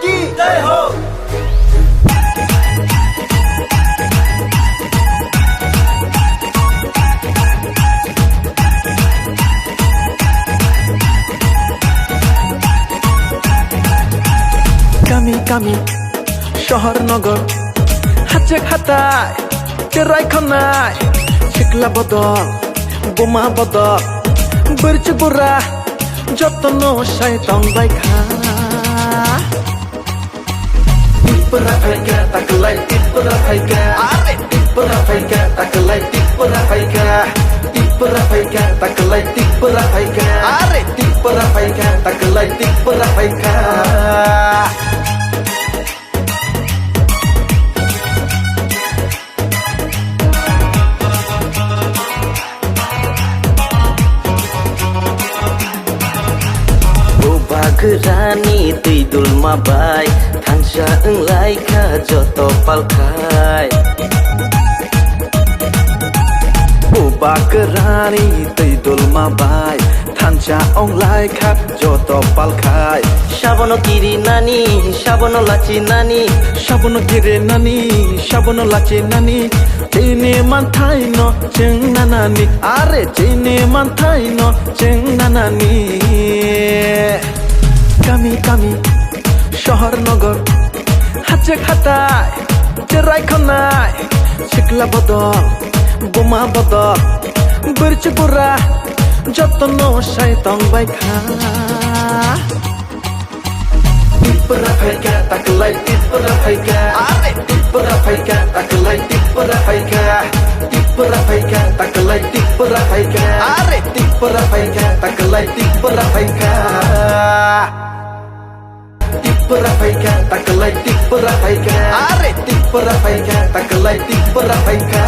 की जय हो। কামি কামি শহর নগর হাতে খাতায় চেরাইখানায় শিকলা বদল বোমা বদল বরচ বুড়া যত্ন শয়তান বাইখা Tipra faika taklai tipra faika are tipra faika taklai tipra faika tipra faika taklai tipra faika are tipra faika taklai tipra faika Bagerani tidul mabai Tansya englai ka joto palkai Bagerani tidul mabai Tansya englai ka joto palkai Sabono kiri nani, sabono laci nani Sabono kiri nani, sabono laci nani Cini mantai no ceng nanani Are cini mantai no ceng nanani কামি কামি শহর নগর হাতে খাতায় চেরাইখানায় শিকলা বদল বোমা বদল বরচ বুড়া যত্ন শয়তান বাইখা Tipra faika taklai tipra faika are tipra faika taklai tipra faika tipra faika taklai tipra faika are tipra faika taklai tipra faika tipra faika taklai tipra faika are tipra faika taklai tipra faika